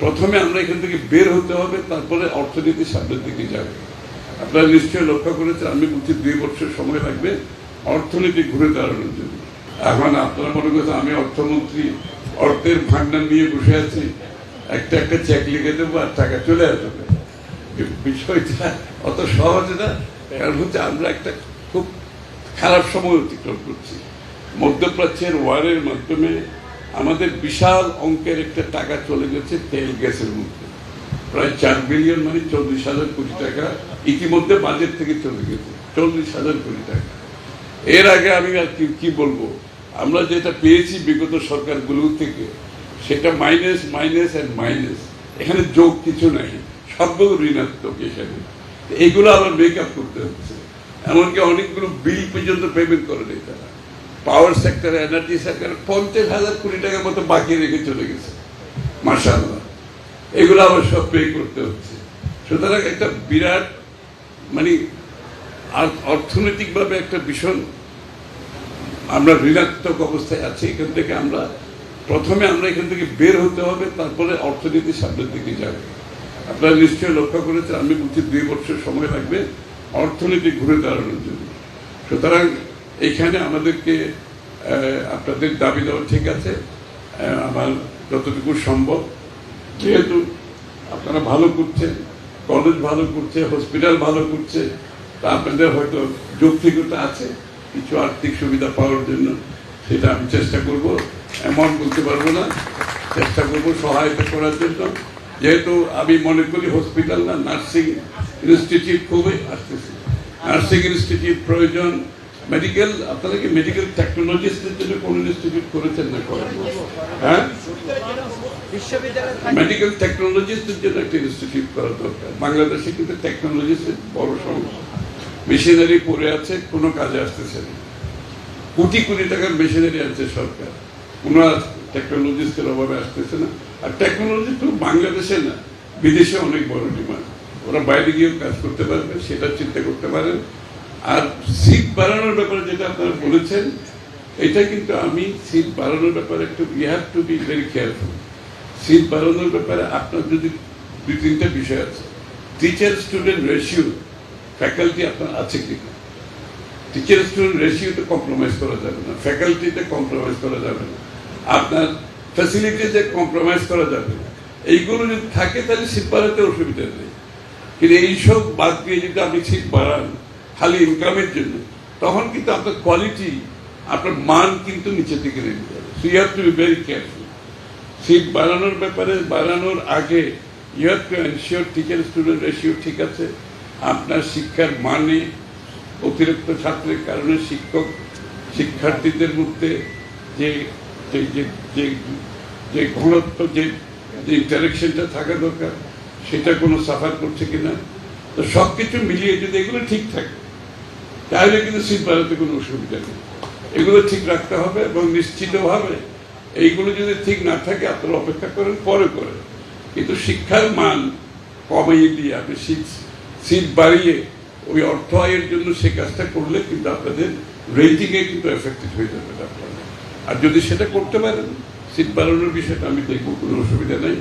প্রথমে আমরা এখান থেকে বের হতে হবে, তারপরে অর্থনীতি সামনের দিকে যাবে। আপনারা নিশ্চয়ই লক্ষ্য করেছেন, আমি বলছি 2 বছর সময় লাগবে অর্থনীতি ঘুরে দাঁড়ানোর জন্য। এখন আপনারা মনে করছেন আমি অর্থমন্ত্রী অর্থের ভান্ডার নিয়ে বসে আছি, একটা একটা চেক লিখে দেবো আর টাকা চলে আসবে। বিষয়টা অত সহজ না। কারণ হচ্ছে আমরা একটা খুব খারাপ সময় অতিক্রম করছি। মধ্যপ্রাচ্যের ওয়ারের মাধ্যমে আমাদের বিশাল অঙ্কের একটা টাকা চলে গেছে তেল গ্যাসের মধ্যে, প্রায় 4 বিলিয়ন মানে 40,000 কোটি টাকা ইতিমধ্যে বাজেট থেকে চলে গেছে, 40,000 কোটি টাকা। এর আগে আমি আর কি বলবো, আমরা যেটা পেয়েছি বিগত সরকারগুলো থেকে সেটা মাইনাস মাইনাস অ্যান্ড মাইনাস, এখানে যোগ কিছু নাই, সবগুলো ঋণাত্মক। এখানে এইগুলো আবার মেকআপ করতে হচ্ছে। এমনকি অনেকগুলো বিল পর্যন্ত পেমেন্ট করে নেই তারা। পাওয়ার সেক্টর, এনার্জি সেক্টর 50,000 কোটি টাকার মতো বাকি রেখে চলে গেছে, মাশাআল্লাহ। এগুলো আবার সব পে করতে হচ্ছে। সুতরাং একটা বিরাট মানে অর্থনৈতিকভাবে একটা ভীষণ আমরা ঋণাত্মক অবস্থায় আছি। এখান থেকে প্রথমে আমরা এখান থেকে বের হতে হবে, তারপরে অর্থনীতি সামনের দিকে যাবে। আপনারা নিশ্চয়ই লক্ষ্য করেছেন, আমি বলছি 2 বছর সময় লাগবে অর্থনীতি ঘুরে দাঁড়ানোর জন্য। সুতরাং এখানে আমাদেরকে আপনাদের দাবি দেওয়া ঠিক আছে, আমার যতটুকু সম্ভব, যেহেতু আপনারা ভালো করছেন, কলেজ ভালো করছে, হসপিটাল ভালো করছে, তা আপনাদের হয়তো যৌক্তিকতা আছে কিছু আর্থিক সুবিধা পাওয়ার জন্য, সেটা আমি চেষ্টা করব। এমন বলতে পারবো না, চেষ্টা করব সহায়তা করার জন্য। যেহেতু আমি মনে করি হসপিটাল না, নার্সিং ইনস্টিটিউট খুবই আসতেছে, নার্সিং ইনস্টিটিউট প্রয়োজন। মেডিকেল, আপনারা কি মেডিকেল টেকনোলজিস্টদের জন্য কোন ইনস্টিটিউট করেছেন না করেন? হ্যাঁ, মেডিকেল টেকনোলজিস্টদের জন্য একটা ইনস্টিটিউট করা দরকার। বাংলাদেশে কিন্তু টেকনোলজিস্টের বড় সমস্যা, মেশিনারি পড়ে আছে, কোনো কাজে আসতেছে না। কোটি কোটি টাকার মেশিনারি আছে সরকার, কোনো টেকনোলজিস্টের অভাবে আসতেছে না। আর টেকনোলজি তো বাংলাদেশে না, বিদেশে অনেক বড় ডিমান্ড। ওরা বাইরে গিয়েও কাজ করতে পারবে, সেটা চিন্তা করতে পারেন। আর সিট বাড়ানোর ব্যাপারে যেটা আপনারা বলেছেন, এটা কিন্তু আমি সিট বাড়ানোর ব্যাপারে একটু you have to be very careful. Seat বাড়ানোর ব্যাপারে আপনার যদি 2-3টা বিষয় আছে। টিচার স্টুডেন্ট রেশিও, ফ্যাকাল্টি আপনার আছে কিনা? টিচার স্টুডেন্ট রেশিওতে কম্প্রোমাইজ করা যাবে না, ফ্যাকাল্টিতে কম্প্রোমাইজ করা যাবে না, আপনার ফ্যাসিলিটিতে কম্প্রোমাইজ করা যাবে না। এইগুলো যদি থাকে তাহলে সিট বাড়াতে অসুবিধা নেই। কিন্তু এইসব বাদ দিয়ে যদি আপনি সিট বাড়ান খালি ইনকামের জন্য, তখন কিন্তু আপনার কোয়ালিটি, আপনার মান কিন্তু নিচের দিকে নেমে যাবে। So you have to be very careful. Seat বাড়ানোর ব্যাপারে, বাড়ানোর আগে you have to ensure teacher student ratio ঠিক আছে। আপনার শিক্ষার মানে অতিরিক্ত ছাত্রের কারণে শিক্ষার্থীদের মধ্যে যে ঘনত্ব, যে ইন্টারেকশনটা থাকা দরকার, সেটা কোনো সাফার করছে কিনা। তো সব কিছু মিলিয়ে যদি এগুলো ঠিক থাকে, তাহলে কিন্তু সিট বাড়াতে কোনো অসুবিধা নেই। এগুলো ঠিক রাখতে হবে এবং নিশ্চিতভাবে এইগুলো যদি ঠিক না থাকে আপনারা অপেক্ষা করেন, পরে করেন। কিন্তু শিক্ষার মান কমিয়ে দিয়ে আপনি সিট বাড়িয়ে ওই অর্থ আয়ের জন্য সে কাজটা করলে কিন্তু আপনাদের রেটিংয়ে কিন্তু এফেক্টেড হয়ে যাবে আপনারা। আর যদি সেটা করতে পারেন, সিট বাড়ানোর বিষয়টা আমি দেখবো, কোনো অসুবিধা নেই।